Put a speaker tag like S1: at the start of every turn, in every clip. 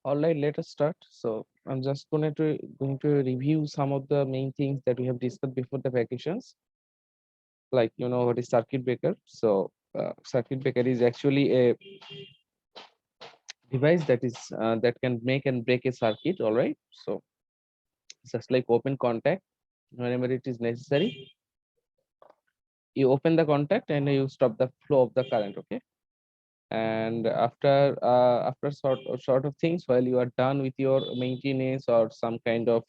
S1: All right, let us start. So I'm just going to review some of the main things that we have discussed before the vacations, like what is circuit breaker. So circuit breaker is actually a device that can make and break a circuit. All right. So just like open contact, whenever it is necessary, you open the contact and you stop the flow of the current. Okay. And after sort of things, while you are done with your maintenance or some kind of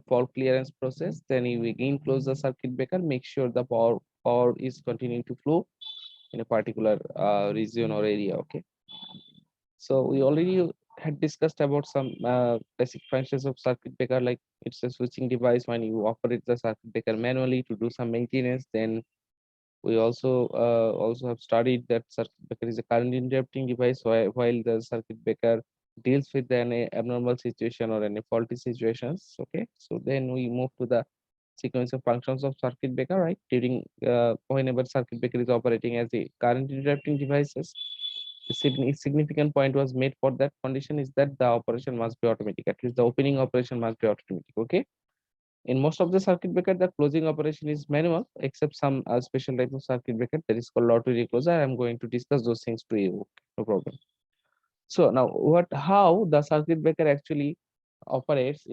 S1: fault clearance process, then you again close the circuit breaker, make sure the power is continuing to flow in a particular region or area. Okay, so we already had discussed about some basic functions of circuit breaker, like it's a switching device when you operate the circuit breaker manually to do some maintenance. Then we also have studied that circuit breaker is a current interrupting device, while the circuit breaker deals with an abnormal situation or any faulty situations. Okay, so then we move to the sequence of functions of circuit breaker. Right, during whenever circuit breaker is operating as a current interrupting devices, the significant point was made for that condition is that the operation must be automatic. At least the opening operation must be automatic. Okay, in most of the circuit breaker, the closing operation is manual, except some special type of circuit breaker that is called lottery closer. I'm going to discuss those things to you. No problem. So now, how the circuit breaker actually operates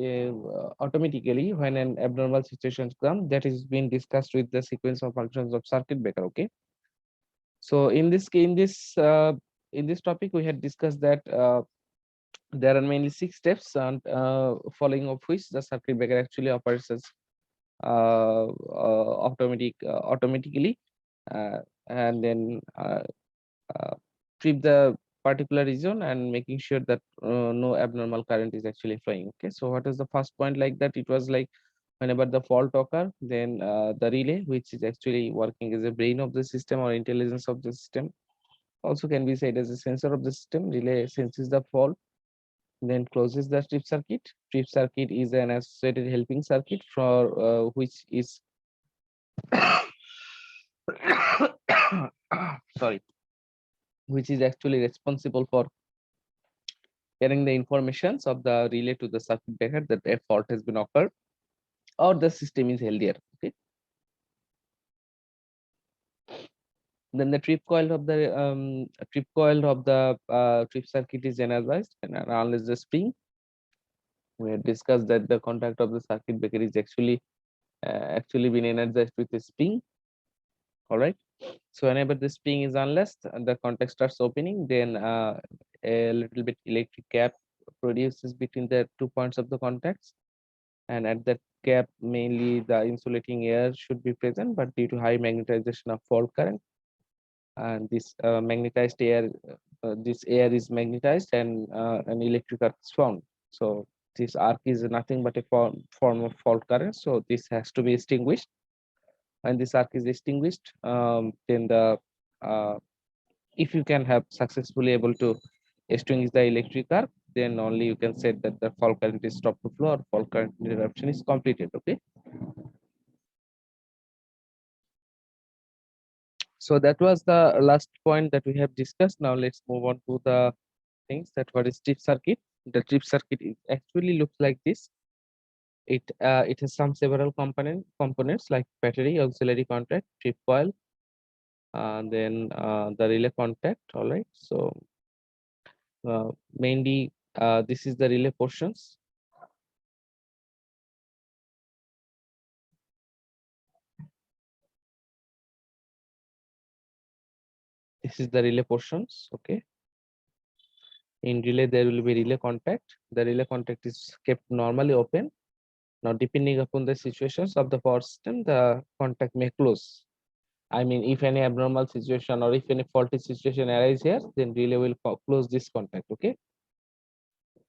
S1: automatically when an abnormal situation comes, that is being discussed with the sequence of functions of circuit breaker. Okay. So in this topic, we had discussed that there are mainly 6 steps, and following of which the circuit breaker actually operates as automatically, uh, and then uh, trip the particular region and making sure that no abnormal current is actually flowing. Okay, so what is the first point? Like that, it was like whenever the fault occur, then the relay, which is actually working as a brain of the system or intelligence of the system, also can be said as a sensor of the system. Relay senses the fault, then closes the strip circuit. Strip circuit is an associated helping circuit for which is sorry, which is actually responsible for getting the informations of the relay to the circuit breaker that a fault has been occurred or the system is healthier. Okay, then the trip coil of the trip circuit is energized, and unless the spring, we had discussed that the contact of the circuit breaker is actually been energized with a spring. All right. So whenever the spring is unless the contact starts opening, then a little bit electric gap produces between the 2 points of the contacts, and at that gap mainly the insulating air should be present, but due to high magnetization of fault current, and this magnetized air, this air is magnetized, and an electric arc is formed. So this arc is nothing but a form of fault current, so this has to be extinguished. When this arc is extinguished, then the if you can have successfully able to extinguish the electric arc, then only you can say that the fault current is stopped to flow or fault current interruption is completed. Okay, so that was the last point that we have discussed. Now let's move on to the things that what is trip circuit. The trip circuit is actually looks like this. It has some several components like battery, auxiliary contact, trip coil, and then the relay contact. All right, so mainly this is the relay portions. This is the relay portions. Okay, in relay there will be relay contact. The relay contact is kept normally open. Now depending upon the situations of the power system, the contact may close. I mean, if any abnormal situation or if any faulty situation arises here, then relay will close this contact. Okay,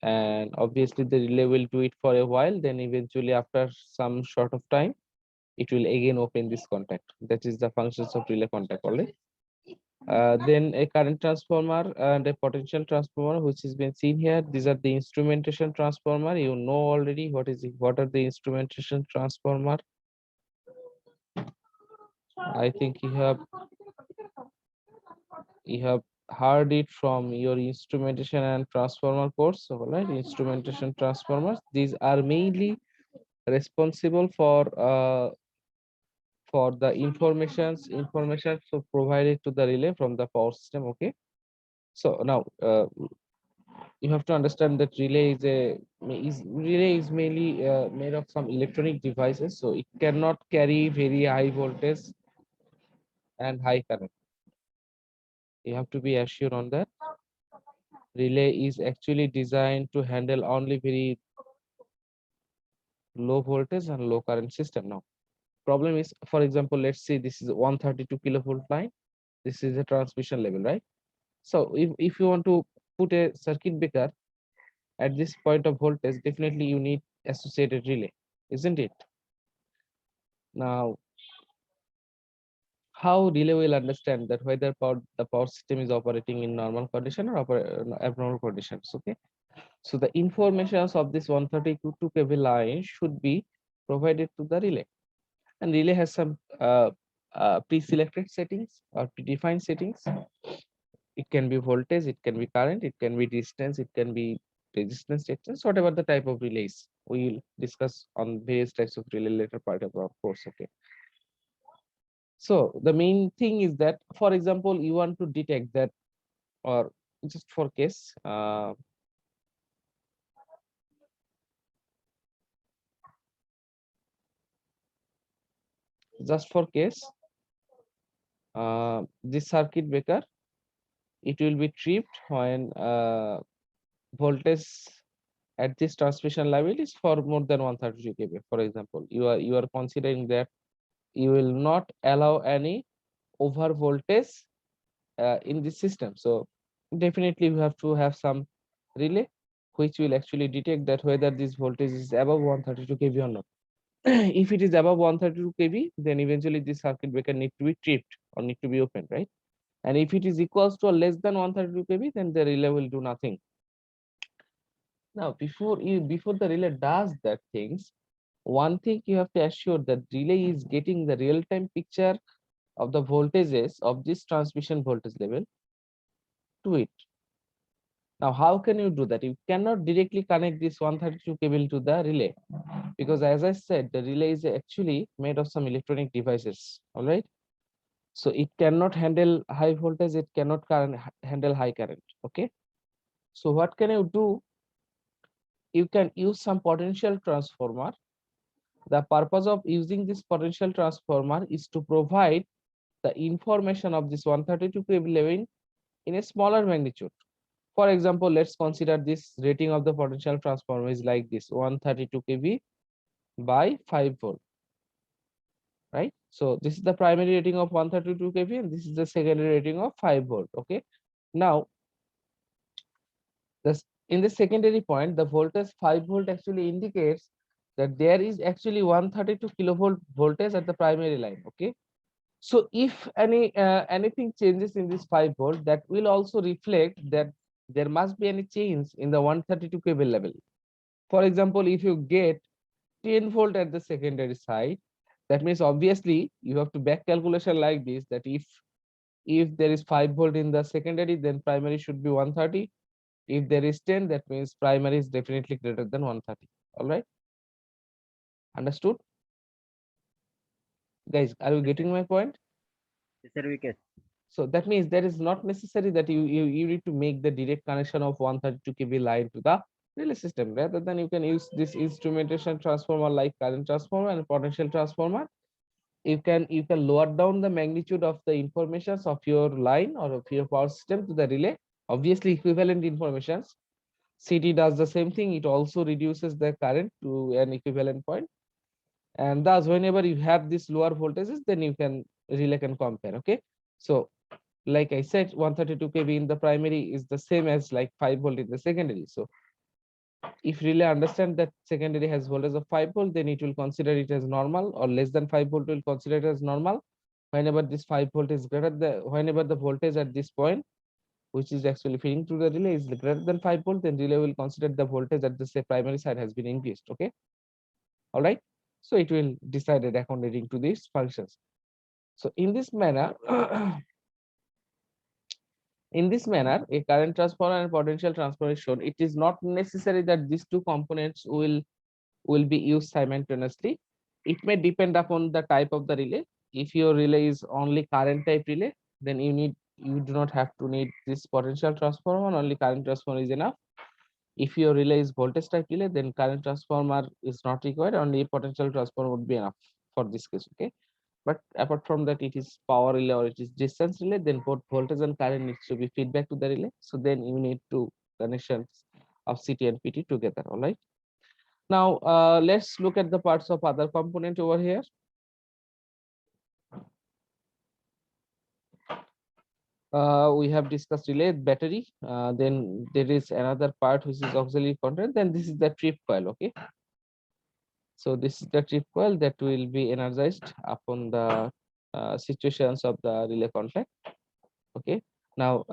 S1: and obviously the relay will do it for a while, then eventually after some short of time it will again open this contact. That is the functions of relay contact only. Then a current transformer and a potential transformer, which has been seen here. These are the instrumentation transformer. You know already what is it, what are the instrumentation transformer. I think you have heard it from your instrumentation and transformer course. All right, instrumentation transformers. These are mainly responsible for the information so provided to the relay from the power system. Okay, so now you have to understand that relay is mainly made of some electronic devices, so it cannot carry very high voltage and high current. You have to be assured on that. Relay is actually designed to handle only very low voltage and low current system. Now problem is, for example, let's say this is 132 kilovolt line. This is a transmission level, right? So if you want to put a circuit breaker at this point of voltage, definitely you need associated relay, isn't it? Now, how relay will understand that whether the power system is operating in normal condition or abnormal conditions? Okay, so the information of this 132 kV line should be provided to the relay, and relay has some pre-selected settings or predefined settings. It can be voltage, it can be current, it can be distance, it can be resistance distance, whatever the type of relays. We will discuss on various types of relay later part of our course. Okay. So the main thing is that, for example, you want to detect that, or just for case, just for case, this circuit breaker, it will be tripped when voltage at this transmission level is for more than 132 kV. For example, you are considering that you will not allow any over voltage in this system. So definitely you have to have some relay which will actually detect that whether this voltage is above 132 kV or not. If it is above 132 kV, then eventually this circuit breaker need to be tripped or need to be opened, right? And if it is equals to or less than 132 kV, then the relay will do nothing. Now, before the relay does that things, one thing you have to assure that relay is getting the real-time picture of the voltages of this transmission voltage level to it. Now, how can you do that? You cannot directly connect this 132 cable to the relay, because as I said, the relay is actually made of some electronic devices. All right. So it cannot handle high voltage, it cannot handle high current. Okay. So what can you do? You can use some potential transformer. The purpose of using this potential transformer is to provide the information of this 132 kV level in a smaller magnitude. For example, let's consider this rating of the potential transformer is like this: 132 kV by 5 volt, right? So this is the primary rating of 132 kV and this is the secondary rating of 5 volt. Okay. Now, this in the secondary point, the voltage 5 volt actually indicates that there is actually 132 kilovolt voltage at the primary line. Okay. So if anything changes in this 5 volt, that will also reflect that there must be any change in the 132 kV level. For example, if you get 10 volt at the secondary side, that means obviously you have to back calculation like this, that if there is 5 volt in the secondary, then primary should be 130. If there is 10, that means primary is definitely greater than 130. All right, understood? Guys, are you getting my point?
S2: Yes, sir, we can.
S1: So that means there is not necessary that you need to make the direct connection of 132 kV line to the relay system. Rather than you can use this instrumentation transformer like current transformer and potential transformer. You can lower down the magnitude of the informations of your line or of your power system to the relay. Obviously, equivalent informations. CT does the same thing. It also reduces the current to an equivalent point. And thus, whenever you have these lower voltages, then you can relay can compare. Okay. So like I said, 132 kV in the primary is the same as like 5 volt in the secondary. So if relay understand that secondary has voltage of 5 volt, then it will consider it as normal, or less than 5 volt will consider it as normal. Whenever this 5 volt is whenever the voltage at this point, which is actually feeding through the relay, is greater than 5 volt, then relay will consider the voltage at the say primary side has been increased. Okay. All right. So it will decide it according to these functions. So in this manner, In this manner, a current transformer and potential transformer is shown. It is not necessary that these two components will be used simultaneously. It may depend upon the type of the relay. If your relay is only current type relay, then you do not have to need this potential transformer, only current transformer is enough. If your relay is voltage type relay, then current transformer is not required, only potential transformer would be enough for this case. Okay. But apart from that, it is power relay or it is distance relay, then both voltage and current needs to be feedback to the relay. So then you need two connections of CT and PT together. All right. Now let's look at the parts of other component over here. We have discussed relay, battery. Then there is another part which is auxiliary content. Then this is the trip coil. Okay. So this is the trip coil that will be energized upon the situations of the relay contact. Okay. Now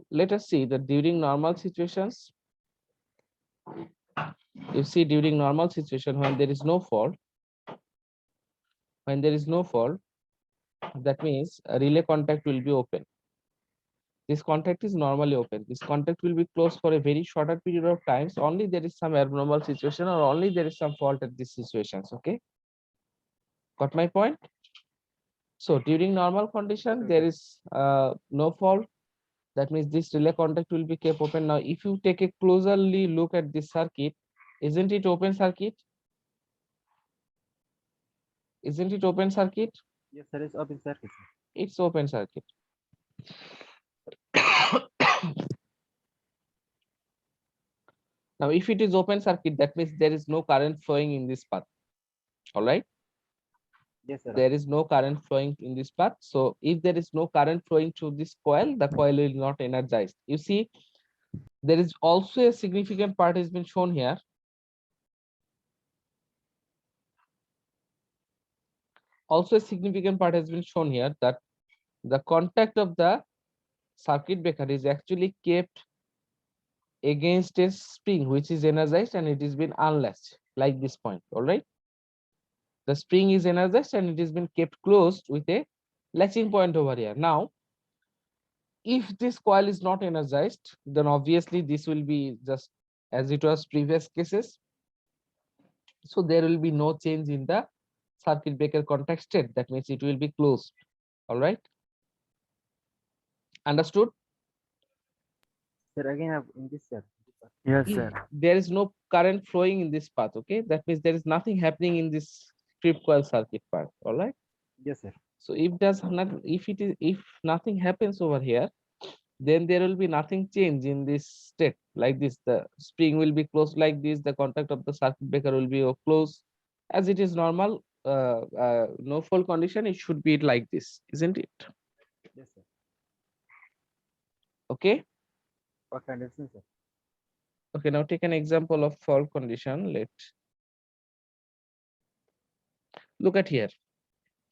S1: let us see that during normal situations, you see during normal situation when there is no fault, that means a relay contact will be open. This contact is normally open. This contact will be closed for a very shorter period of times. Only there is some abnormal situation or only there is some fault at these situations. Okay. Got my point? So during normal condition, there is no fault. That means this relay contact will be kept open. Now, if you take a closerly look at this circuit, isn't it open circuit? Isn't it open circuit?
S2: Yes, sir. It's open circuit.
S1: It's open circuit. Now, if it is open circuit, that means there is no current flowing in this path. All right.
S2: Yes, sir.
S1: There is no current flowing in this path. So if there is no current flowing through this coil, the coil will not energize. You see, there is also a significant part has been shown here. Also a significant part has been shown here that the contact of the circuit breaker is actually kept against a spring which is energized and it is been unlatched like this point. All right. The spring is energized and it has been kept closed with a latching point over here. Now, if this coil is not energized, then obviously this will be just as it was previous cases. So there will be no change in the circuit breaker contact state. That means it will be closed. All right. Understood?
S2: Sir, again, in this, sir.
S3: Yes,
S1: If
S3: sir.
S1: there is no current flowing in this path, okay, that means there is nothing happening in this strip coil circuit part. All right.
S2: Yes, sir.
S1: So if nothing happens over here, then there will be nothing change in this state like this. The spring will be closed like this. The contact of the circuit breaker will be closed as it is normal. No fault condition. It should be like this, isn't it?
S2: Yes, sir.
S1: Okay.
S2: Okay, understand, sir.
S1: Okay. Now take an example of fault condition. Look at here.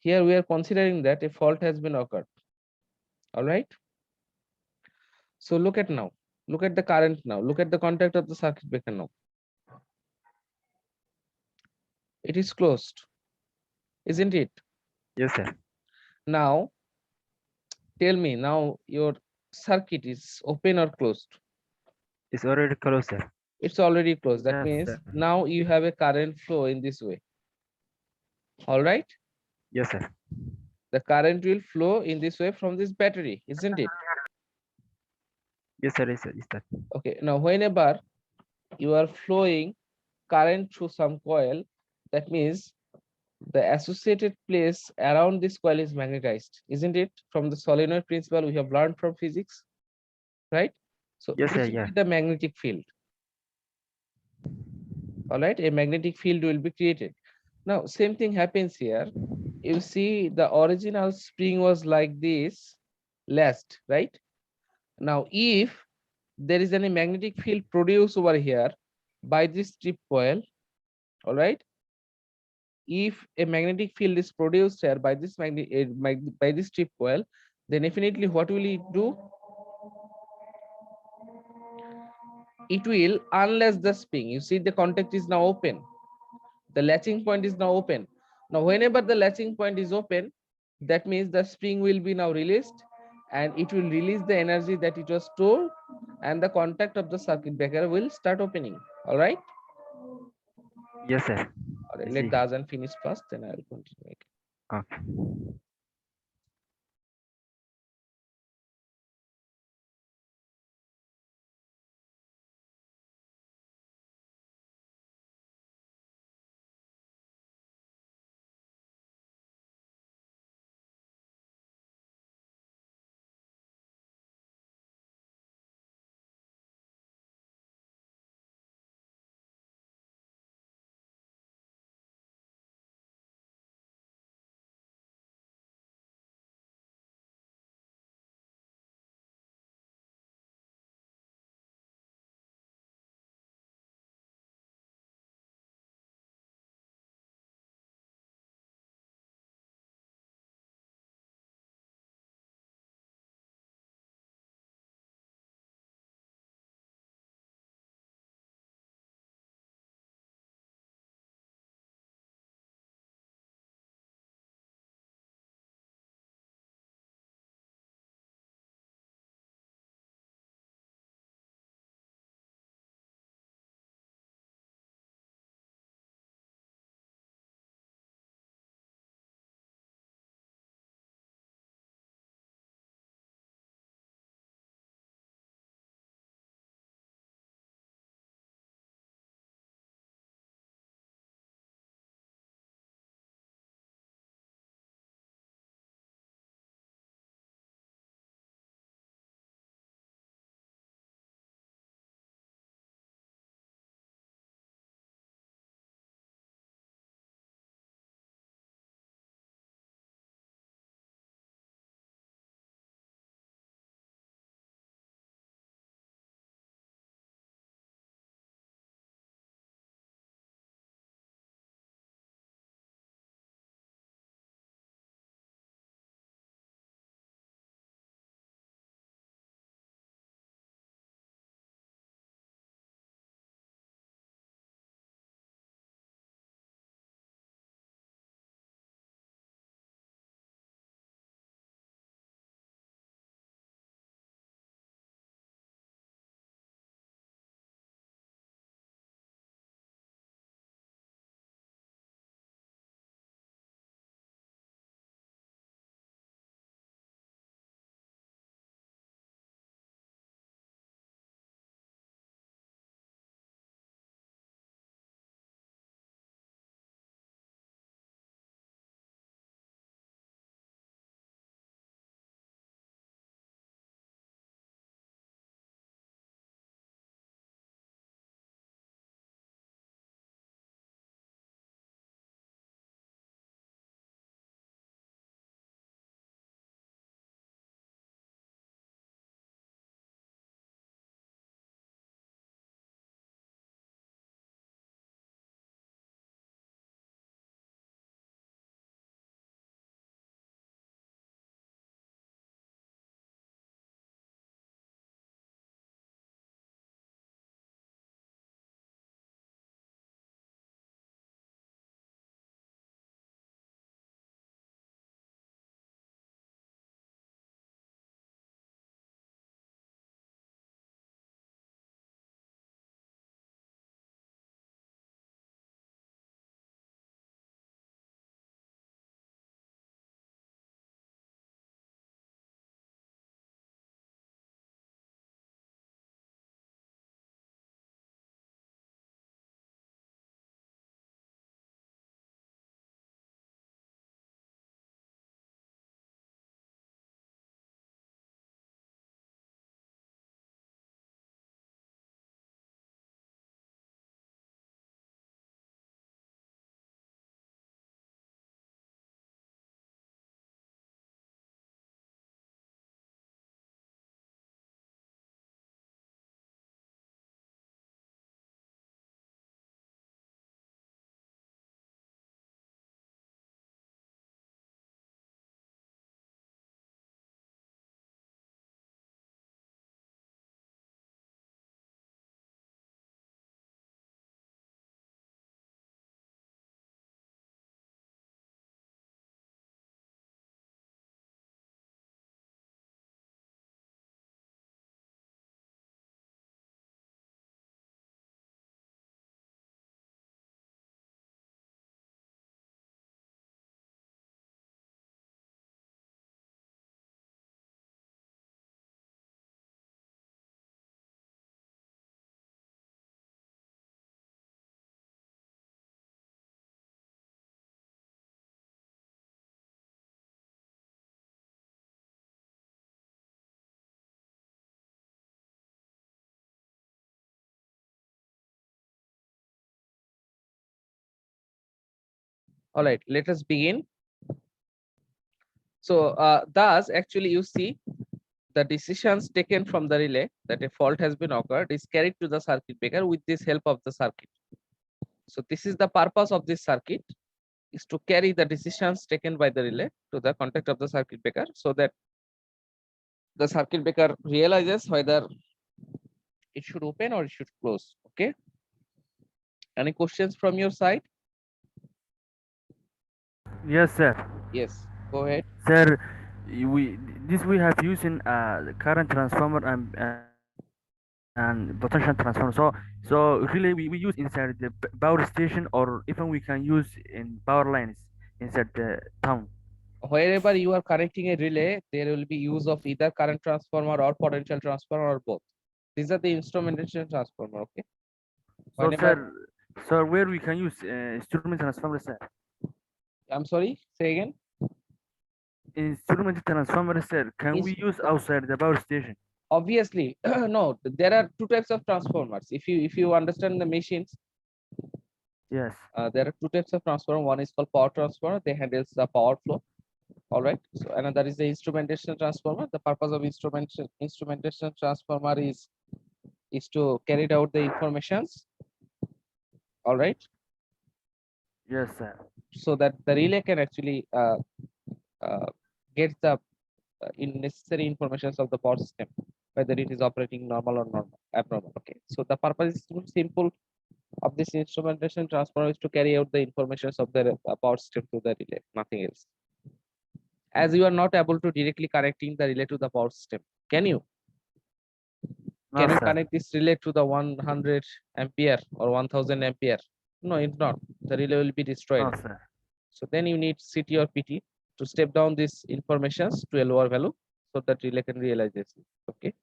S1: Here we are considering that a fault has been occurred. All right. So look at now. Look at the current now. Look at the contact of the circuit breaker now. It is closed, isn't it?
S2: Yes, sir.
S1: Now, tell me now your circuit is open or closed?
S2: It's already closed, sir.
S1: It's already closed. That
S3: Yes,
S1: means
S3: sir.
S1: now you have a current flow in this way. All right.
S2: Yes, sir.
S1: The current will flow in this way from this battery, isn't it?
S2: Yes, sir. Yes, sir. Yes, sir.
S1: Okay. Now, whenever you are flowing current through some coil, that means the associated place around this coil is magnetized, isn't it? From the solenoid principle we have learned from physics, right? So
S2: Yes,
S1: this
S2: sir.
S1: will
S2: Yeah.
S1: be the magnetic field. All right, a magnetic field will be created. Now, same thing happens here. You see the original spring was like this, last, right? Now, if there is any magnetic field produced over here by this strip coil, all right, if a magnetic field is produced here by this by this strip coil, then definitely what will it do? It will unlatch the spring. You see the contact is now open. The latching point is now open. Now, whenever the latching point is open, that means the spring will be now released and it will release the energy that it was stored, and the contact of the circuit breaker will start opening. All right.
S2: Yes, sir.
S1: All right.
S2: I
S1: Let
S2: see.
S1: the Azan finish first, then I will continue.
S2: Okay.
S1: All right, let us begin. So thus actually you see the decisions taken from the relay that a fault has been occurred is carried to the circuit breaker with this help of the circuit. So this is the purpose of this circuit, is to carry the decisions taken by the relay to the contact of the circuit breaker so that the circuit breaker realizes whether it should open or it should close. Okay. Any questions from your side?
S3: Yes, sir.
S1: Yes, go ahead.
S3: Sir, we this we have used in the current transformer and potential transformer. So really we use inside the power station, or even we can use in power lines inside the town.
S1: Wherever you are connecting a relay, there will be use of either current transformer or potential transformer or both. These are the instrumentation transformer. Okay.
S3: So
S1: Whenever,
S3: sir, where we can use instrument transformer, sir?
S1: I'm sorry, say again.
S3: Instrument transformer, sir, can
S1: Is
S3: we use outside the power station?
S1: obviously no. There are two types of transformers. If you understand the machines,
S3: Yes.
S1: there are two types of transformer. One is called power transformer. They handles the power flow. All right. So another is the instrumentation transformer. The purpose of instrumentation transformer is to carry out the informations. All right.
S3: Yes, sir.
S1: So that the relay can actually uh, get the necessary informations of the power system, whether it is operating normal or normal abnormal. Okay. So the purpose is simple of this instrumentation transformer is to carry out the informations of the power system to the relay, nothing else. As you are not able to directly connecting the relay to the power system, can you?
S3: No,
S1: Can you
S3: sir.
S1: connect this relay to the 100 ampere or 1000 ampere? No, it's not. The relay will be destroyed.
S3: No, sir.
S1: So then you need CT or PT to step down these informations to a lower value so that relay can realize this. Okay.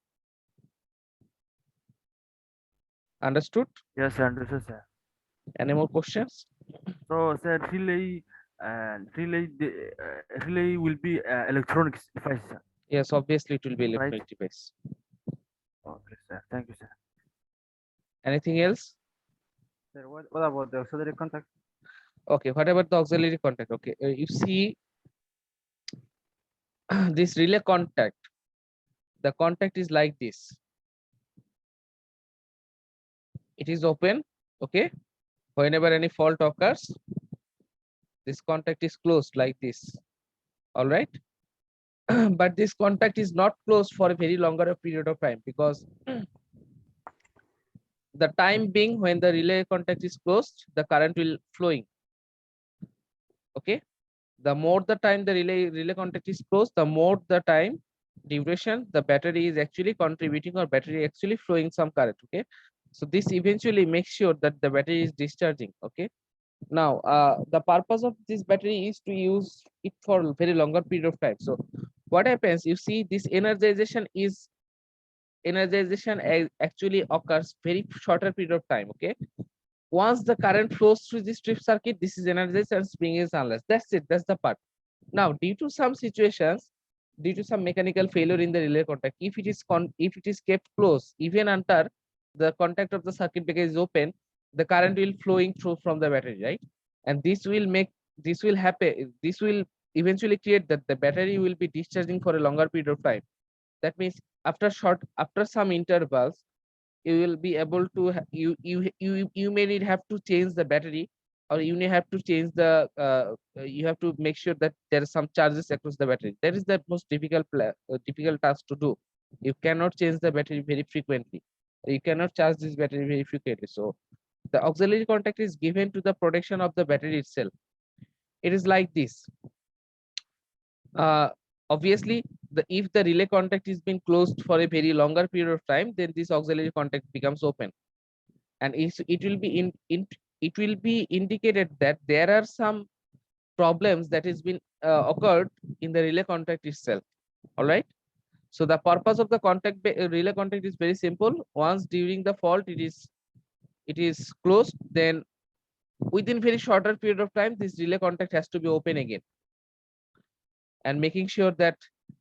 S1: Understood?
S3: Yes, sir. Understood, sir.
S1: Any more questions?
S3: So, sir, relay will be electronics device, sir.
S1: Yes, obviously it will be
S3: Right?
S1: electronic device.
S3: Okay, sir. Thank you, sir.
S1: Anything else?
S2: Sir, what about the auxiliary contact?
S1: Okay, what about the auxiliary contact? Okay, you see this relay contact, the contact is like this. It is open. Okay. Whenever any fault occurs, this contact is closed like this. All right. But this contact is not closed for a very longer period of time, because the time being when the relay contact is closed, the current will flowing. Okay. The more the time the relay contact is closed, the more the time duration the battery is actually contributing, or battery actually flowing some current. Okay. So this eventually makes sure that the battery is discharging. Okay. Now the purpose of this battery is to use it for a very longer period of time. So what happens, you see this energization actually occurs very shorter period of time. Okay. Once the current flows through this strip circuit, this is energized and spring is unless. That's it. That's the part. Now, due to some situations, due to some mechanical failure in the relay contact, if it is kept closed, even under the contact of the circuit breaker is open, the current will flowing through from the battery, right? And this will happen. This will eventually create that the battery will be discharging for a longer period of time. That means after some intervals, you will be able to you may need have to change the battery, or you may have to change the you have to make sure that there are some charges across the battery. That is the most difficult task to do. You cannot change the battery very frequently. You cannot charge this battery very frequently. So the auxiliary contact is given to the protection of the battery itself. It is like this. uh, Obviously, if the relay contact is been closed for a very longer period of time, then this auxiliary contact becomes open, and it will be it will be indicated that there are some problems that has been occurred in the relay contact itself. All right. So the purpose of the relay contact is very simple. Once during the fault it is closed, then within very shorter period of time, this relay contact has to be open again, and making sure that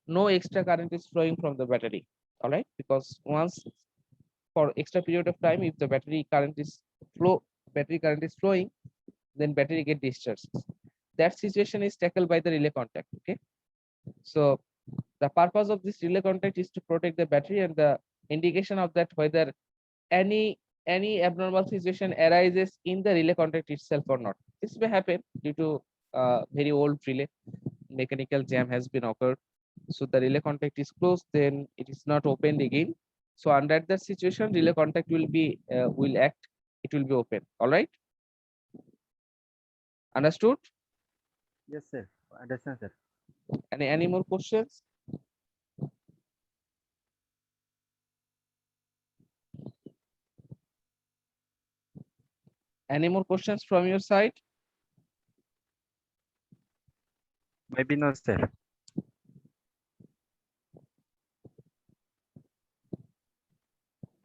S1: no extra current is flowing from the battery. All right. Because once for extra period of time, if the battery current is flowing, then battery get discharged. that situation is tackled by the relay contact. Okay, so the purpose of this relay contact is to protect the battery, and the indication of that whether any abnormal situation arises in the relay contact itself or not. This may happen due to very old relay, mechanical jam has been occurred, so the relay contact is closed, then it is not opened again. So under that situation, relay contact will be will act, it will be open. All right, understood?
S2: Yes, sir. Understand, sir.
S1: Any more questions? Any more questions from your side?
S2: Maybe no, sir.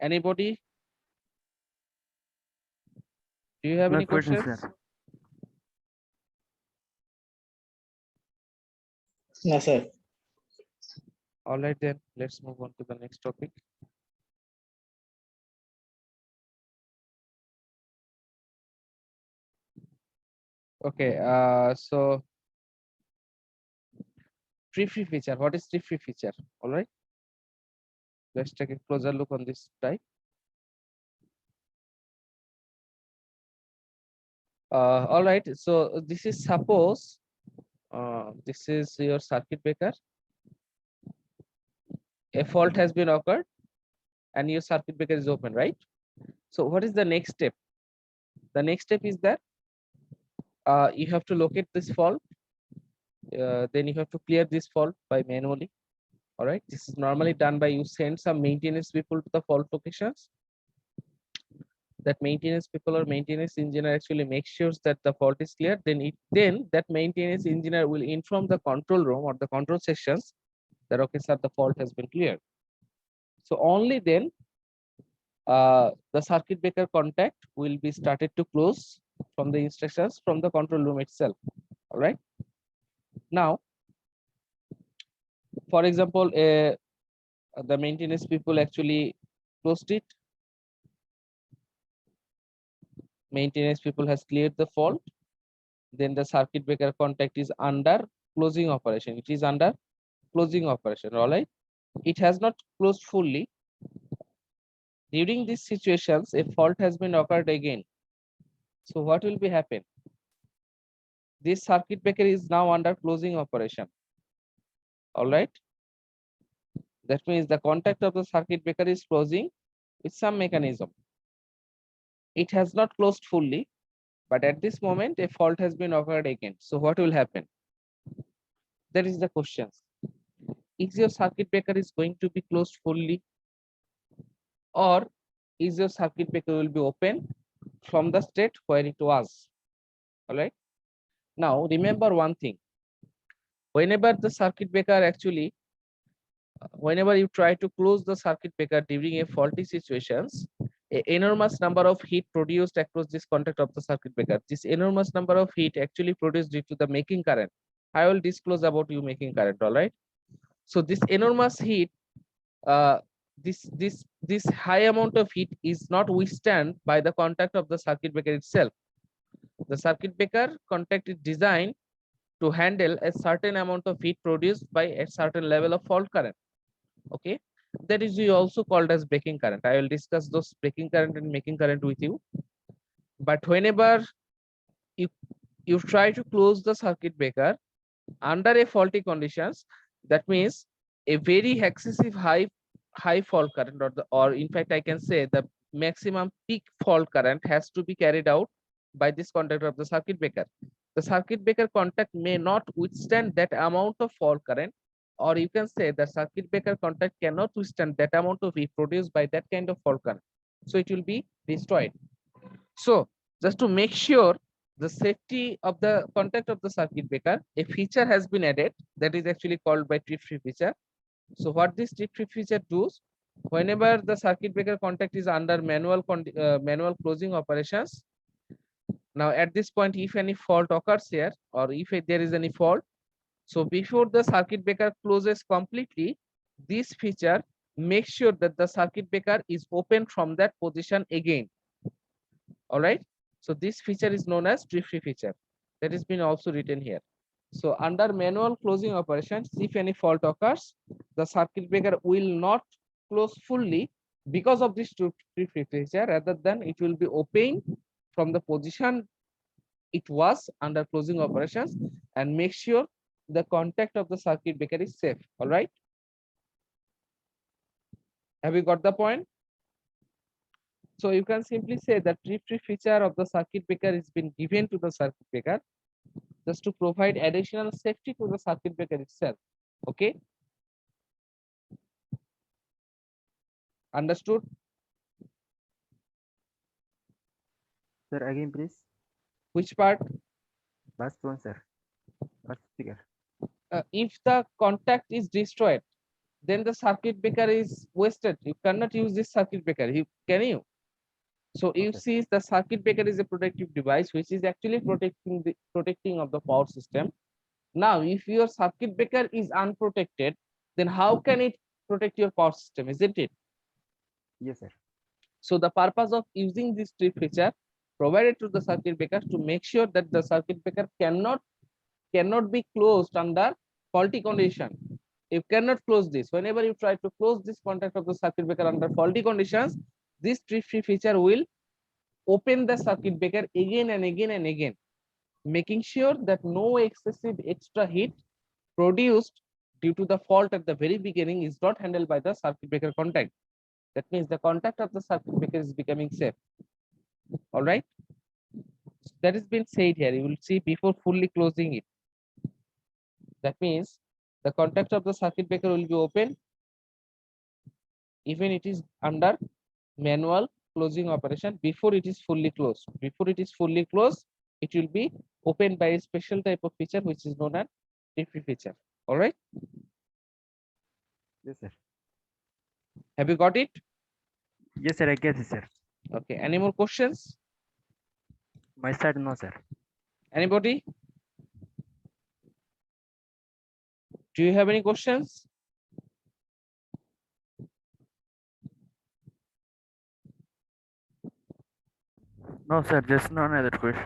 S1: Anybody? Do you have
S3: No
S1: any
S3: questions,
S1: questions?
S3: sir.
S4: No, sir.
S1: All right, then let's move on to the next topic. Okay, so tree-free feature. What is tree-free feature? All right, let's take a closer look on this type. All right, so this is suppose this is your circuit breaker. A fault has been occurred and your circuit breaker is open, right? So what is the next step? The next step is that you have to locate this fault. Then you have to clear this fault by manually. All right, this is normally done by you send some maintenance people to the fault locations. That maintenance people or maintenance engineer actually makes sure that the fault is clear. Then that maintenance engineer will inform the control room or the control sections that okay, sir, the fault has been cleared. So only then the circuit breaker contact will be started to close from the instructions from the control room itself. All right. Now, for example, the maintenance people actually closed it. Maintenance people has cleared the fault. Then the circuit breaker contact is under closing operation. It is under closing operation. All right. It has not closed fully. During these situations, a fault has been occurred again. So what will be happen? This circuit breaker is now under closing operation. All right. That means the contact of the circuit breaker is closing with some mechanism. It has not closed fully, but at this moment, a fault has been occurred again. So what will happen? That is the question. Is your circuit breaker is going to be closed fully, or is your circuit breaker will be open from the state where it was? All right. Now remember one thing. Whenever the circuit breaker actually, whenever you try to close the circuit breaker during a faulty situations, an enormous number of heat produced across this contact of the circuit breaker. This enormous number of heat actually produced due to the making current. I will disclose about you making current. All right. So this enormous heat, this high amount of heat is not withstand by the contact of the circuit breaker itself. The circuit breaker contact is designed to handle a certain amount of heat produced by a certain level of fault current. Okay, that is also called as breaking current. I will discuss those breaking current and making current with you. But whenever you try to close the circuit breaker under a faulty conditions, that means a very excessive high fault current, or in fact I can say the maximum peak fault current has to be carried out by this contact of the circuit breaker. The circuit breaker contact may not withstand that amount of fault current, or you can say the circuit breaker contact cannot withstand that amount of heat produced by that kind of fault current. So it will be destroyed. So just to make sure the safety of the contact of the circuit breaker, a feature has been added that is actually called by trip-free feature. So what this trip-free feature does, whenever the circuit breaker contact is under manual closing operations, now at this point, if any fault occurs here, or if there is any fault, so before the circuit breaker closes completely, this feature makes sure that the circuit breaker is open from that position again. All right. So this feature is known as trip-free feature. That has been also written here. So under manual closing operations, if any fault occurs, the circuit breaker will not close fully because of this trip feature, rather than it will be open from the position it was under closing operations, and make sure the contact of the circuit breaker is safe. All right. Have you got the point? So you can simply say that trip feature of the circuit breaker is been given to the circuit breaker just to provide additional safety to the circuit breaker itself. Okay. Understood?
S2: Sir, again, please.
S1: Which part?
S2: Last one, sir. Last figure.
S1: If the contact is destroyed, then the circuit breaker is wasted. You cannot use this circuit breaker. Can you? So you
S2: Okay.
S1: see, the circuit breaker is a protective device which is actually protecting of the power system. Now, if your circuit breaker is unprotected, then how can it protect your power system, isn't it?
S2: Yes, sir.
S1: So the purpose of using this trip feature provided to the circuit breaker to make sure that the circuit breaker cannot be closed under faulty condition. You cannot close this. Whenever you try to close this contact of the circuit breaker under faulty conditions, this trip feature will open the circuit breaker again and again and again, making sure that no excessive extra heat produced due to the fault at the very beginning is not handled by the circuit breaker contact. That means the contact of the circuit breaker is becoming safe. All right. That has been said here. You will see before fully closing it. That means the contact of the circuit breaker will be open even it is under manual closing operation before it is fully closed. Before it is fully closed, it will be opened by a special type of feature which is known as trip feature. All right.
S2: Yes, sir.
S1: Have you got it?
S3: Yes, sir. I get it, sir.
S1: Okay. Any more questions?
S3: My side, no, sir.
S1: Anybody? Do you have any questions?
S3: No, sir. Just no another question.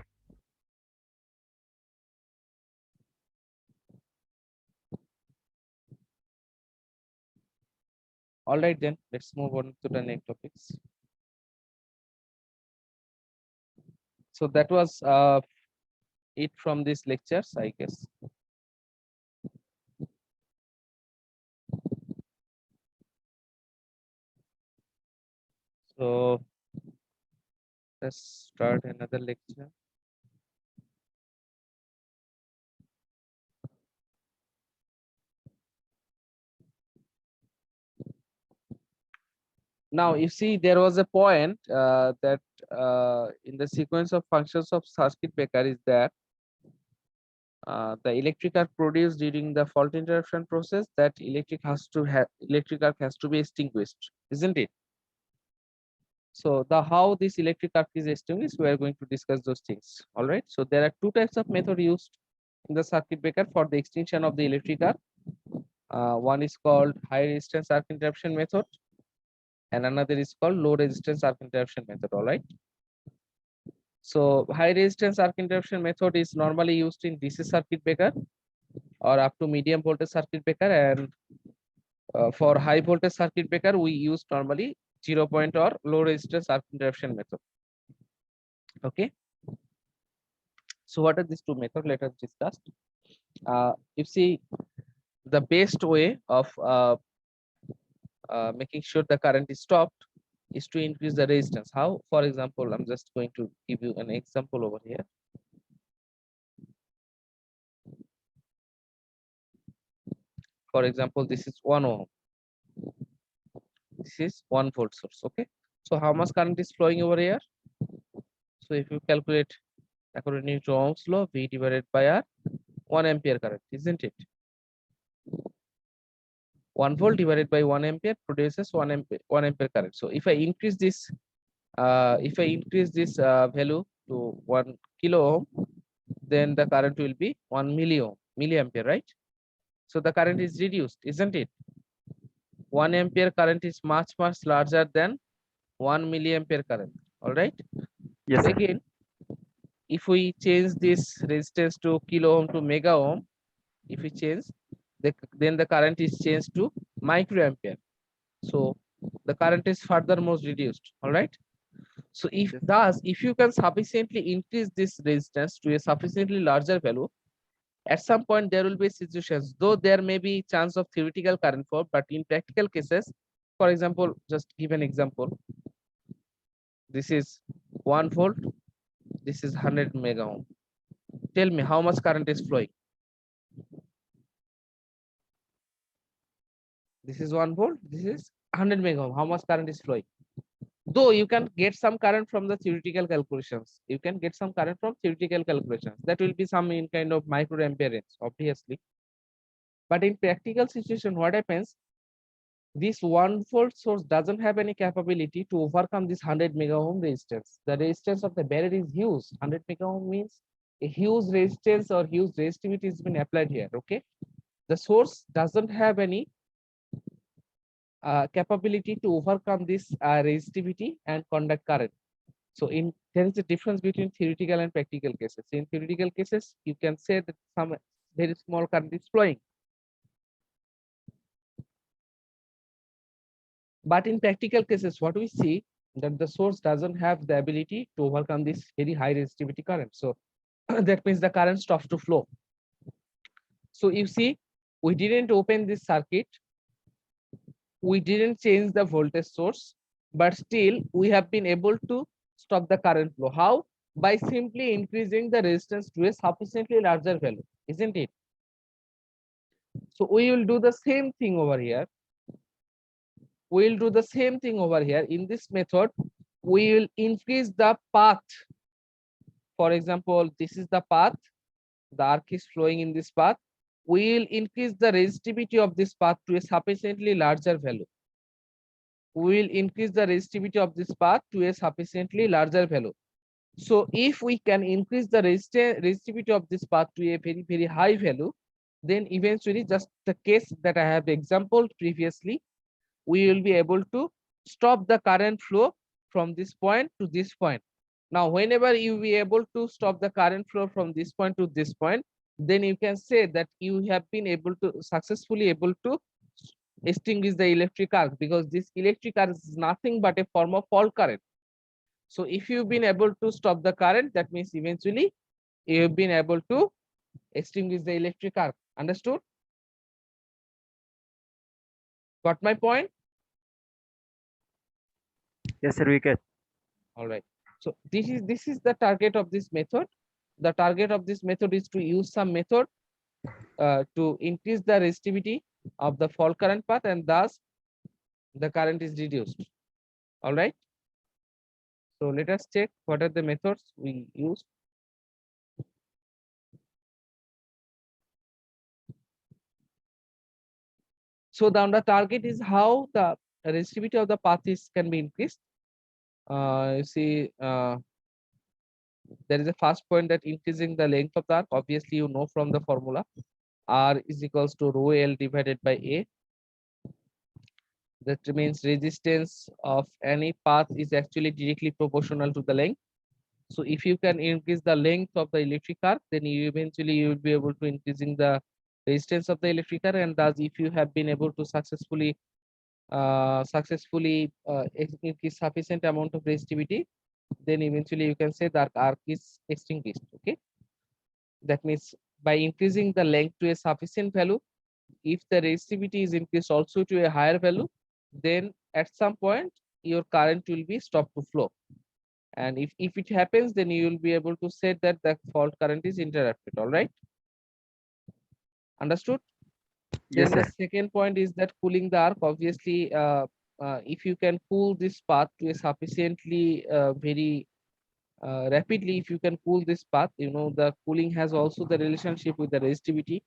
S1: All right, then let's move on to the next topics. So that was it from these lectures, I guess. So let's start another lecture. Now you see there was a point that in the sequence of functions of circuit breaker is that the electric arc produced during the fault interruption process, that electric arc has to be extinguished, isn't it? So the how this electric arc is extinguished, we are going to discuss those things. All right. So there are two types of method used in the circuit breaker for the extinction of the electric arc. One is called high resistance arc interruption method, and another is called low resistance arc interruption method. All right. So high resistance arc interruption method is normally used in DC circuit breaker or up to medium voltage circuit breaker, and for high voltage circuit breaker we use normally 0 point or low resistance arc interruption method. Okay. So what are these two methods? Let us discuss. You see, the best way of making sure the current is stopped is to increase the resistance. How? For example, I'm just going to give you an example over here. For example, this is 1 ohm. This is 1 volt source. Okay. So how much current is flowing over here? So if you calculate according to Ohm's law, V divided by R, 1 ampere current, isn't it? 1 volt divided by 1 ampere produces 1 ampere current. So if I increase this value to 1 kilo ohm, then the current will be 1 milliampere, right? So the current is reduced, isn't it? 1 ampere current is much larger than 1 milliampere current. All right.
S3: Yes, sir.
S1: Again, if we change this resistance to kilo ohm to mega ohm, if we change, then the current is changed to microampere. So the current is furthermore reduced. All right. So if
S2: Yes.
S1: thus, if you can sufficiently increase this resistance to a sufficiently larger value, at some point there will be situations, though there may be chance of theoretical current flow, but in practical cases, for example, just give an example. This is 1 volt, this is 100 mega ohm. Tell me how much current is flowing. This is 1 volt, this is 100 mega ohm. How much current is flowing? Though you can get some current from the theoretical calculations, you can get some current from theoretical calculations. That will be some in kind of microampere range, obviously. But in practical situation, what happens? This 1 volt source doesn't have any capability to overcome this 100 mega ohm resistance. The resistance of the barrier is huge. 100 mega ohm means a huge resistance or huge resistivity has been applied here. Okay, the source doesn't have any capability to overcome this resistivity and conduct current. So in there is a difference between theoretical and practical cases. In theoretical cases, you can say that some very small current is flowing. But in practical cases, what we see that the source doesn't have the ability to overcome this very high resistivity current. So that means the current stops to flow. So you see, we didn't open this circuit, we didn't change the voltage source, but still we have been able to stop the current flow. How? By simply increasing the resistance to a sufficiently larger value, isn't it? So we will do the same thing over here. We will do the same thing over here. In this method, we will increase the path. For example, this is the path. The arc is flowing in this path. We will increase the resistivity of this path to a sufficiently larger value. We will increase the resistivity of this path to a sufficiently larger value. So if we can increase the resistivity of this path to a very, very high value, then eventually, just the case that I have exampled previously, we will be able to stop the current flow from this point to this point. Now, whenever you be able to stop the current flow from this point to this point, then you can say that you have been able to successfully able to extinguish the electric arc, because this electric arc is nothing but a form of fault current. So if you've been able to stop the current, that means eventually you have been able to extinguish the electric arc. Understood? Got my point?
S2: Yes, sir, we get.
S1: All right. So this is the target of this method. The target of this method is to use some method to increase the resistivity of the fault current path, and thus the current is reduced. All right. So let us check what are the methods we use. So the target is how the resistivity of the path is can be increased. You see, there is a first point that increasing the length of the arc. Obviously, you know from the formula, R is equals to rho L divided by A. That means resistance of any path is actually directly proportional to the length. So if you can increase the length of the electric arc, then you eventually you will be able to increasing the resistance of the electric arc, and thus if you have been able to successfully increase sufficient amount of resistivity, then eventually you can say that arc is extinguished. Okay, that means by increasing the length to a sufficient value, if the resistivity is increased also to a higher value, then at some point your current will be stopped to flow. And if it happens, then you will be able to say that the fault current is interrupted. All right. Understood?
S2: Yes,
S1: Then the
S2: sir.
S1: second point is that cooling the arc. Obviously, if you can cool this path to a sufficiently very rapidly, if you can cool this path, you know, the cooling has also the relationship with the resistivity.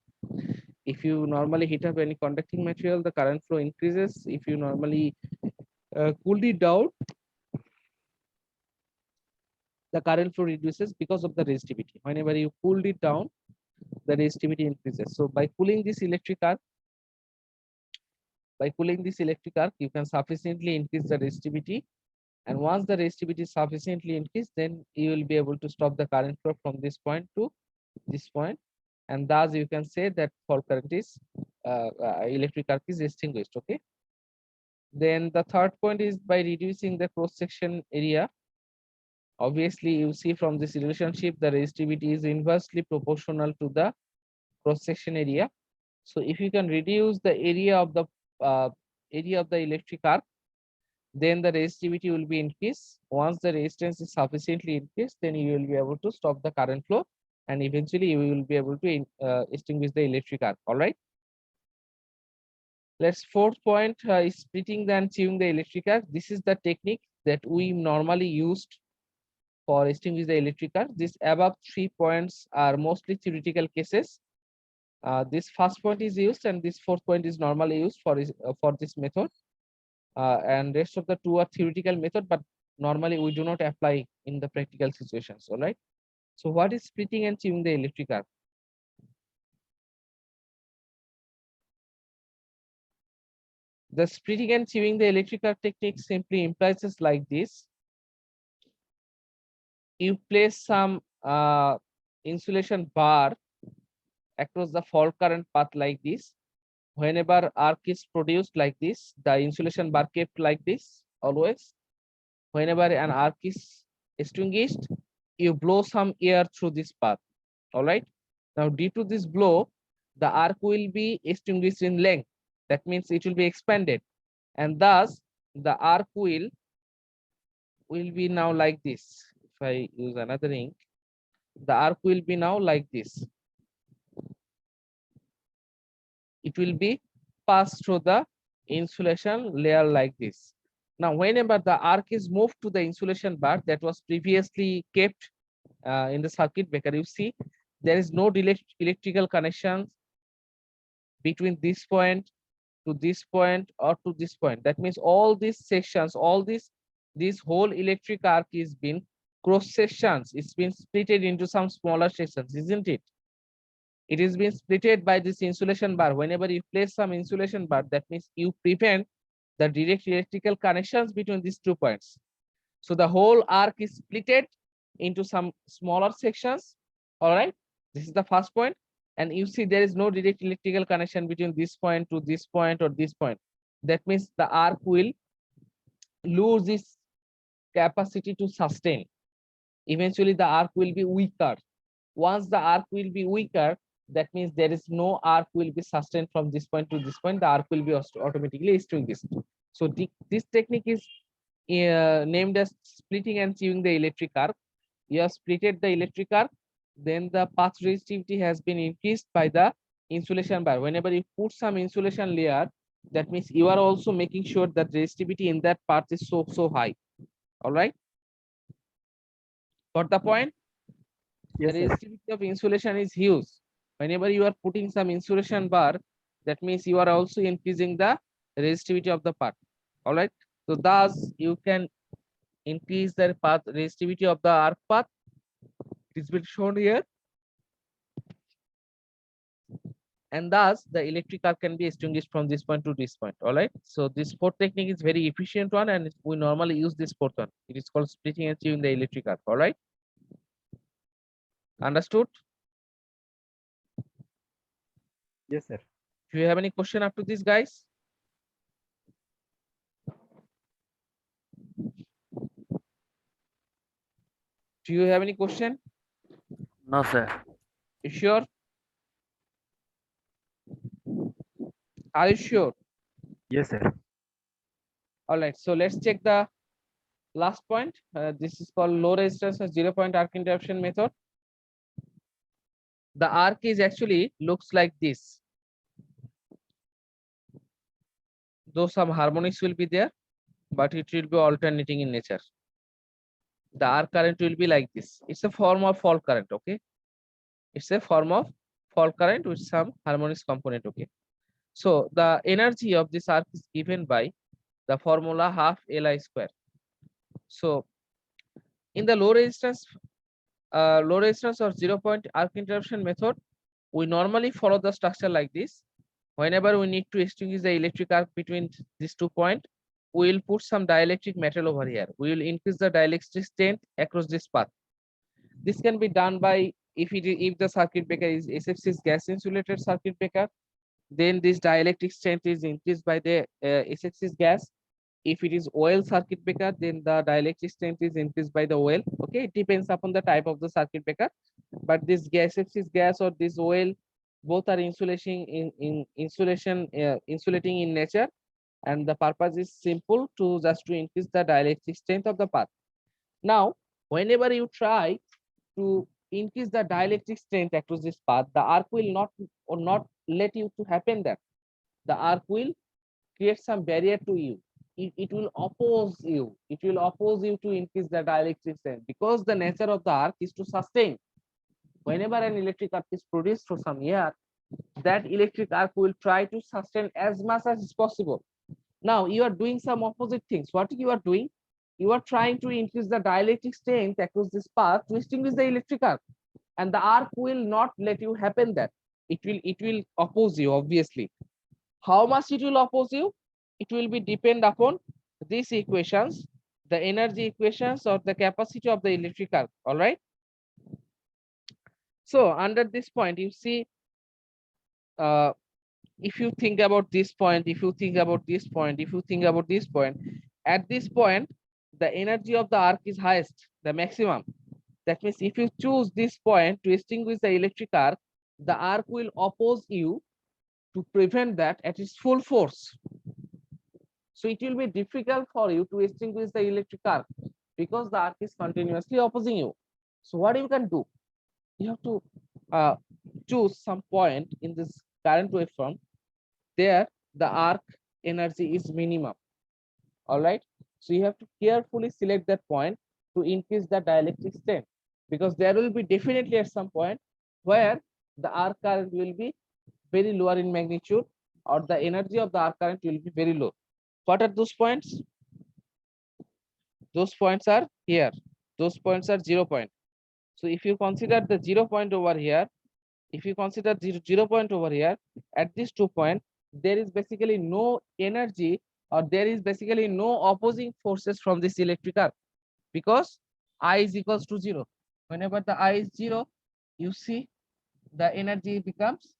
S1: If you normally heat up any conducting material, the current flow increases. If you normally cool it down, the current flow reduces because of the resistivity. Whenever you cooled it down, the resistivity increases. So by cooling this electric arc, you can sufficiently increase the resistivity, And once the resistivity is sufficiently increased, then you will be able to stop the current flow from this point to this point, and thus you can say that fault current is electric arc is extinguished. Okay. Then the third point is by reducing the cross section area. Obviously, you see from this relationship, the resistivity is inversely proportional to the cross section area. So if you can reduce the uh, area of the electric arc, then the resistivity will be increased. Once the resistance is sufficiently increased, then you will be able to stop the current flow, and eventually you will be able to extinguish the electric arc. All right. Let's fourth point is splitting and chewing the electric arc. This is the technique that we normally used for extinguish the electric arc. These above 3 points are mostly theoretical cases. This first point is used, and this fourth point is normally used for this method. And rest of the two are theoretical method, but normally we do not apply in the practical situations. All right. So what is splitting and chewing the electric arc? The splitting and chewing the electric arc technique simply implies is like this. You place some insulation bar across the fault current path like this. Whenever arc is produced like this, the insulation bar kept like this always. Whenever an arc is extinguished, you blow some air through this path. All right. Now, due to this blow, the arc will be extinguished in length. That means it will be expanded, and thus the arc will be now like this. If I use another ink, the arc will be now like this. It will be passed through the insulation layer like this. Now, whenever the arc is moved to the insulation bar that was previously kept in the circuit breaker, you see there is no electrical connections between this point to this point or to this point. That means all these sections, all this whole electric arc is been cross sections. It's been splitted into some smaller sections, isn't it? It is being splitted by this insulation bar. Whenever you place some insulation bar, that means you prevent the direct electrical connections between these 2 points. So the whole arc is splitted into some smaller sections. All right. This is the first point. And you see there is no direct electrical connection between this point to this point or this point. That means the arc will lose its capacity to sustain. Eventually the arc will be weaker. Once the arc will be weaker, that means there is no arc will be sustained from this point to this point. The arc will be automatically extinguished. So this technique is named as splitting and chewing the electric arc. You have splitted the electric arc, then the path resistivity has been increased by the insulation bar. Whenever you put some insulation layer, that means you are also making sure that resistivity in that part is so high. All right. Got the point?
S2: Yes,
S1: The
S2: sir.
S1: resistivity of insulation is huge. Whenever you are putting some insulation bar, that means you are also increasing the resistivity of the part. All right. So thus you can increase the path resistivity of the arc path. It is been shown here. And thus the electric arc can be extinguished from this point to this point. All right. So this fourth technique is very efficient one, and we normally use this fourth one. It is called splitting and chewing the electric arc. All right. Understood?
S2: Yes, sir.
S1: Do you have any question up to this, guys? Do you have any question?
S3: No, sir.
S1: You sure? Are you sure?
S2: Yes, sir.
S1: All right. So let's check the last point. This is called low resistance or 0-point arc interruption method. The arc is actually looks like this. Though some harmonics will be there, but it will be alternating in nature. The arc current will be like this. It's a form of fault current. Okay. It's a form of fault current with some harmonics component. Okay. So the energy of this arc is given by the formula half Li square. So in the low resistance or 0-point arc interruption method, we normally follow the structure like this. Whenever we need to extinguish the electric arc between these 2 points, we will put some dielectric metal over here. We will increase the dielectric strength across this path. This can be done by if the circuit breaker is SFC's gas insulated circuit breaker, then this dielectric strength is increased by the SFC's gas. If it is oil circuit breaker, then the dielectric strength is increased by the oil. Okay, it depends upon the type of the circuit breaker. But this SFC's gas or this oil, both are insulating insulating in nature, and the purpose is simple to just to increase the dielectric strength of the path. Now, whenever you try to increase the dielectric strength across this path, the arc will not let you to happen that. The arc will create some barrier to you. It will oppose you. It will oppose you to increase the dielectric strength, because the nature of the arc is to sustain. Whenever an electric arc is produced for some air, that electric arc will try to sustain as much as possible. Now you are doing some opposite things. What you are doing? You are trying to increase the dielectric strength across this path to extinguish the electric arc, and the arc will not let you happen that. It will oppose you, obviously. How much it will oppose you? It will be depend upon these equations, the energy equations or the capacity of the electric arc. All right. So under this point, you see, if you think about this point, if you think about this point, if you think about this point, at this point, the energy of the arc is highest, the maximum. That means if you choose this point to extinguish the electric arc, the arc will oppose you to prevent that at its full force. So it will be difficult for you to extinguish the electric arc because the arc is continuously opposing you. So what you can do? You have to choose some point in this current waveform. There, the arc energy is minimum. All right. So you have to carefully select that point to increase the dielectric strength, because there will be definitely at some point where the arc current will be very lower in magnitude, or the energy of the arc current will be very low. What are those points? Those points are here. Those points are 0 point. So if you consider the 0 point over here, if you consider 0 point over here, at this 2 point, there is basically no energy, or there is basically no opposing forces from this electric arc, because I is equals to 0. Whenever the I is 0, you see the energy becomes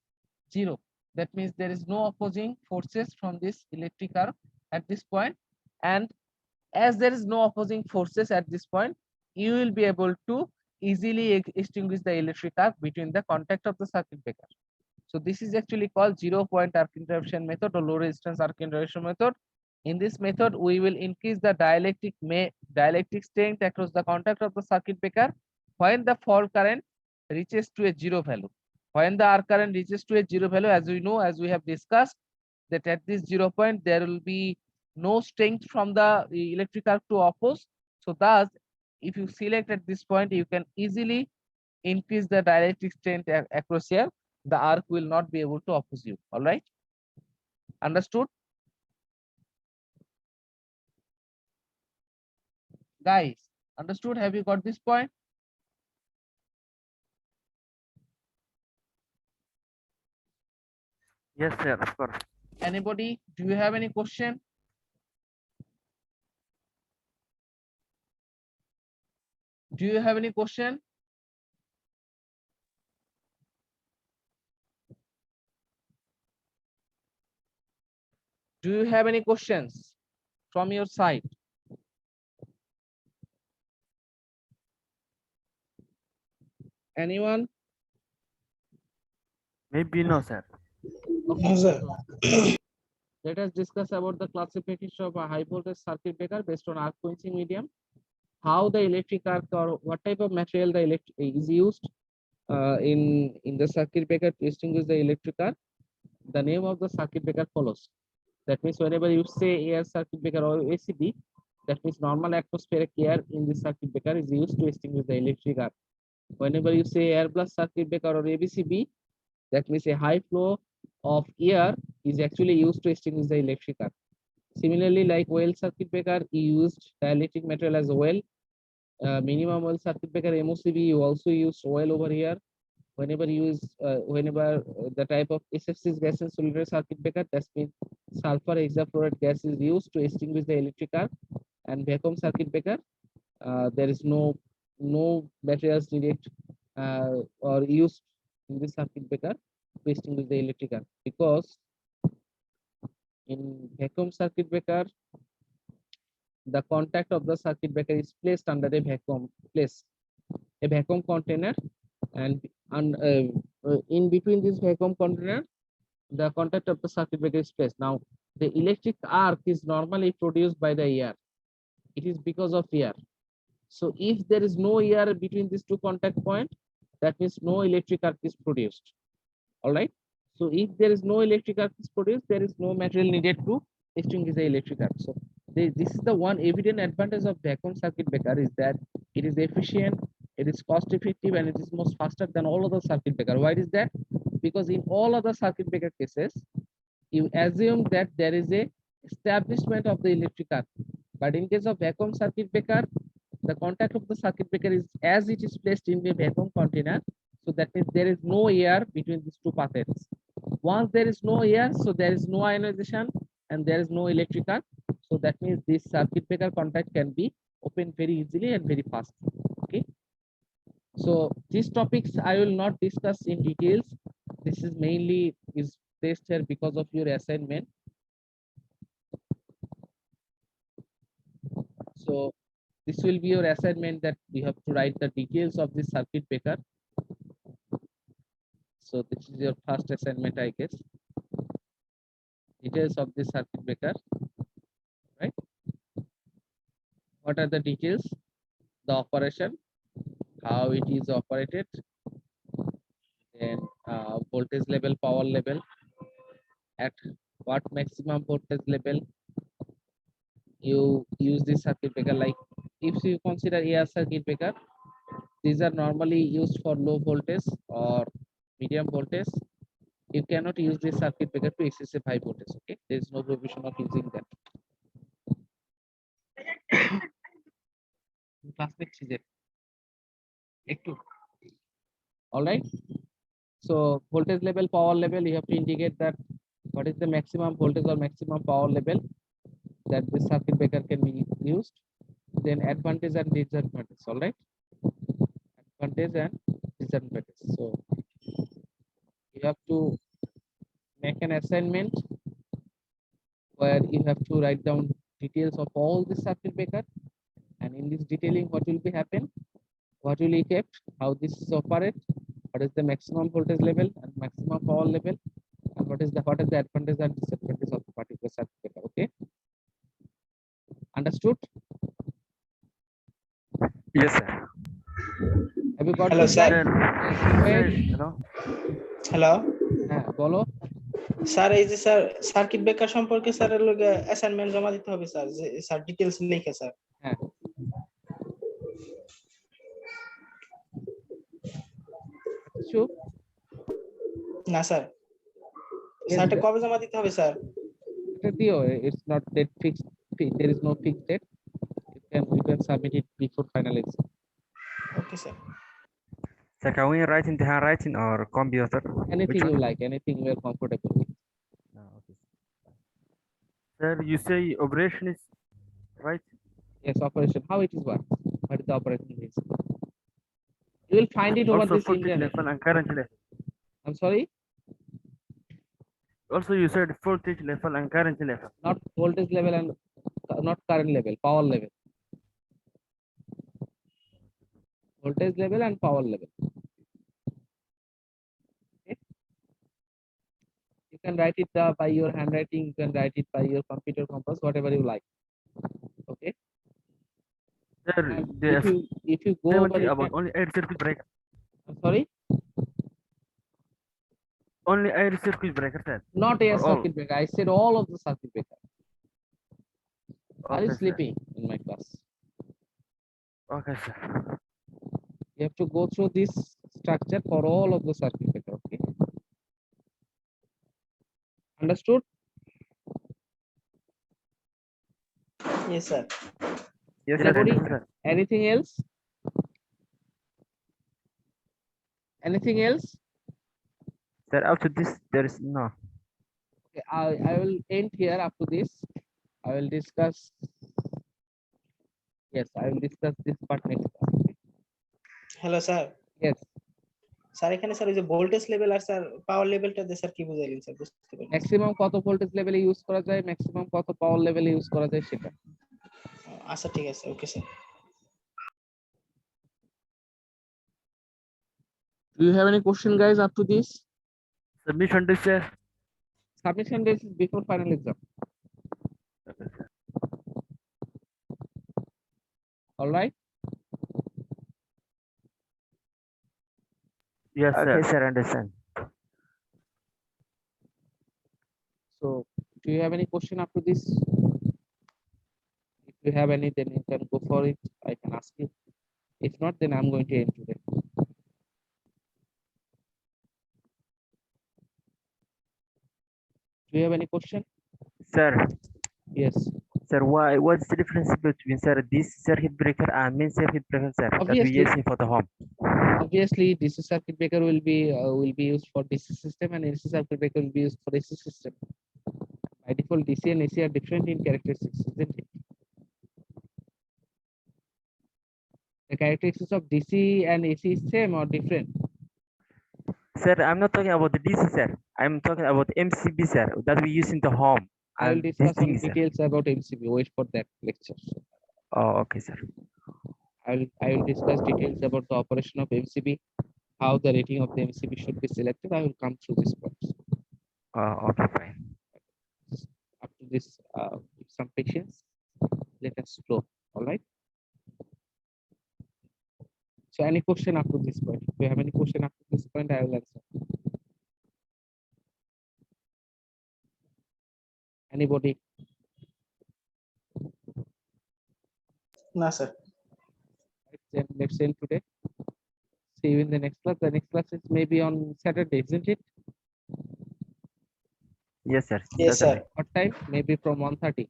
S1: 0. That means there is no opposing forces from this electric arc at this point. And as there is no opposing forces at this point, you will be able to easily extinguish the electric arc between the contact of the circuit breaker. So this is actually called 0 point arc interruption method or low resistance arc interruption method. In this method, we will increase the dielectric strength across the contact of the circuit breaker when the fault current reaches to a 0 value. When the arc current reaches to a 0 value, as we know, as we have discussed, that at this 0 point, there will be no strength from the electric arc to oppose. So thus, if you select at this point, you can easily increase the dielectric strength across here. The arc will not be able to oppose you. All right. Understood? Guys, understood? Have you got this point?
S3: Yes, sir, of course.
S1: Anybody? Do you have any question? Do you have any question? Do you have any questions from your side? Anyone?
S3: Maybe no, sir.
S1: Okay.
S4: No, sir.
S1: Let us discuss about the classification of a high voltage circuit breaker based on arc quenching medium. How the electric arc or what type of material the electric is used in the circuit breaker to extinguish the electric arc. The name of the circuit breaker follows. That means whenever you say air circuit breaker or ACB, that means normal atmospheric air in the circuit breaker is used to extinguish the electric arc. Whenever you say air blast circuit breaker or ABCB, that means a high flow of air is actually used to extinguish the electric arc. Similarly, like oil circuit breaker, you used dielectric material as oil. Minimum oil circuit breaker MOCB, you also use oil over here. whenever you use the type of SFC is gas insulator circuit breaker, that means sulfur hexafluoride gas is used to extinguish the electric arc. And vacuum circuit breaker, there is no materials needed or used in this circuit breaker to extinguish the electric arc, because in vacuum circuit breaker the contact of the circuit breaker is placed under a vacuum container, and in between this vacuum container the contact of the circuit breaker is placed. Now the electric arc is normally produced by the air. It is because of air. So if there is no air between these two contact points, that means no electric arc is produced. All right. So if there is no electric arc is produced, there is no material needed to extinguish the electric arc. So this is the one evident advantage of vacuum circuit breaker, is that it is efficient, it is cost effective, and it is most faster than all other circuit breaker. Why is that? Because in all other circuit breaker cases, you assume that there is a establishment of the electric arc. But in case of vacuum circuit breaker, the contact of the circuit breaker is as it is placed in the vacuum container. So that means there is no air between these two paths. Once there is no air, so there is no ionization and there is no electric arc. So that means this circuit breaker contact can be opened very easily and very fast. Okay. So these topics I will not discuss in details. This is mainly is placed here because of your assignment. So this will be your assignment, that you have to write the details of this circuit breaker. So this is your first assignment, I guess. Details of this circuit breaker, right? What are the details? The operation, how it is operated, then voltage level, power level, at what maximum voltage level you use this circuit breaker. Like if you consider AR circuit breaker, these are normally used for low voltage or medium voltage. You cannot use this circuit breaker to excessive high voltage. Okay, there is no provision of using that. Classmate cheese ekটু. All right. So voltage level, power level, you have to indicate that what is the maximum voltage or maximum power level that this circuit breaker can be used. Then advantage and disadvantage. All right. Advantage and disadvantage. So you have to make an assignment where you have to write down details of all the circuit breaker, and in this detailing what will be happen, what will be kept, how this is operate, what is the maximum voltage level and maximum power level, and what is the advantage and disadvantage of the particular circuit breaker. Okay, understood?
S3: Yes, sir.
S1: Have you got
S4: Hello,
S1: this
S4: sir.
S1: right?
S3: Sir, hello.
S4: Hello
S1: হ্যাঁ বলো।
S4: Sir, এই যে sir circuit breaker সম্পর্কে স্যারের লগে assignment জমা দিতে হবে স্যার, যে স্যার ডিটেইলস লিখে স্যার।
S1: হ্যাঁ কিছু
S4: না স্যার,
S1: Yes,
S4: স্যারটা কবে জমা দিতে হবে স্যার?
S1: এটা দিও, it's not that fixed, there is no fixed date. You can submit it before final exam.
S4: Okay sir.
S3: Sir, can we write in the handwriting or computer?
S1: Anything
S3: Which
S1: you
S3: one?
S1: like, anything you are comfortable with.
S3: Okay. Sir, you say operation is right?
S1: Yes, operation, how it is works, what is the operation is. You will find it over
S3: Also
S1: this
S3: voltage
S1: internet.
S3: level and current level.
S1: I'm sorry,
S3: Also you said voltage level and current level.
S1: not voltage level and not current level, power level. Voltage level and power level. Okay. You can write it by your handwriting, you can write it by your computer compass, whatever you like. Okay.
S3: Sir,
S1: And
S3: the
S1: if you go over it,
S3: about only air circuit breaker.
S1: I'm sorry,
S3: Only air circuit breaker, sir.
S1: not a
S3: Or all?
S1: circuit breaker. I said all of the circuit breaker. Are you
S3: Okay, sir.
S1: sleeping in my class?
S3: Okay, sir.
S1: You have to go through this structure for all of the circuit breaker. Okay. Understood?
S4: Yes sir.
S3: Yes, sir.
S1: Anybody?
S3: Sir.
S1: Anything else? Anything else?
S2: Sir, up to this, there is no.
S1: Okay, I will end here up to this. I will discuss. Yes, I will discuss this part next class.
S4: Hello sir,
S1: Yes,
S4: sir এখানে sir ওই যে voltage level আর sir পাওয়ার লেভেলটা দিয়ে sir কি বুঝাইলেন sir বুঝতে পারলাম না।
S1: Maximum কত ভোল্টেজ লেভেলে ইউজ করা যায়, ম্যাক্সিমাম কত পাওয়ার লেভেলে ইউজ করা যায় সেটা।
S4: আচ্ছা ঠিক আছে, okay sir.
S1: Do you have any question, guys, up to this?
S3: Submission date, sir.
S1: Submission date is before final exam. All right.
S3: Yes, sir.
S2: Okay, sir, understand.
S1: So, do you have any question up to this? If you have any, then you can go for it. I can ask you. If not, then I'm going to end today. Do you have any question?
S2: Sir,
S1: Yes.
S2: sir, what's the difference between, sir, this circuit breaker and main circuit breaker, sir, that we
S1: Obviously.
S2: using for the home?
S1: Obviously, DC circuit breaker will be used for DC system, and AC circuit breaker will be used for AC system. By default, DC and AC are different in characteristics, isn't it? The characteristics of DC and AC is same or different?
S2: Sir, I'm not talking about the DC, sir. I'm talking about MCB, sir, that we use in the home.
S1: I will
S2: And
S1: discuss
S2: this thing,
S1: on
S2: sir.
S1: details about MCB. Wait for that lecture.
S2: Oh, okay, sir.
S1: I will discuss details about the operation of MCB, how the rating of the MCB should be selected. I will come through this points.
S2: Oh, okay, fine.
S1: Up to this, with some patience, let us flow. All right. So, any question up to this point? If you have any question up to this point, I will answer. Anybody?
S4: না sir.
S1: Right, then let's end today. See you in the next class. The next class is maybe on Saturday, isn't it?
S2: Yes, sir.
S4: Yes,
S2: That's
S4: sir.
S2: right.
S1: What time? Maybe from 1:30.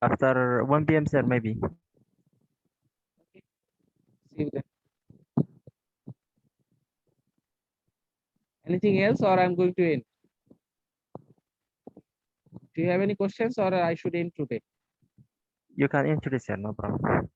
S2: After 1 p.m., sir, maybe.
S1: See you then. Anything else, or I'm going to end? Do you have any questions, or I should end today?
S2: You can enter this, sir, no problem.